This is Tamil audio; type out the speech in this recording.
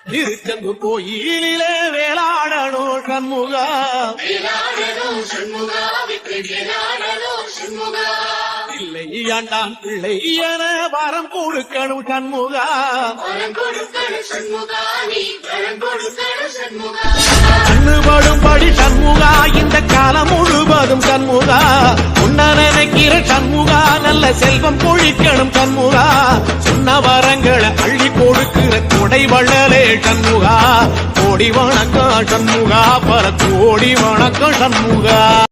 திருச்செந்தூர் கோயிலிலே வேளாடணும் சண்முகா இல்லை ஆண்டான் பிள்ளை என வரம் கொடுக்கணும் சண்முகா கண்ணுபடும்படி சண்முகா இந்த காலம் முழுவதும் சண்முகா உன்ன நினைக்கிற சண்முகா நல்ல செல்வம் பொழிக்கணும் சண்முகா சொன்ன வரங்களை அள்ளி கொடுக்கிற கொடை வள்ளலே சண்முகா கோடி வணக்கம் சண்முகா பல கோடி வணக்கம் சண்முகா.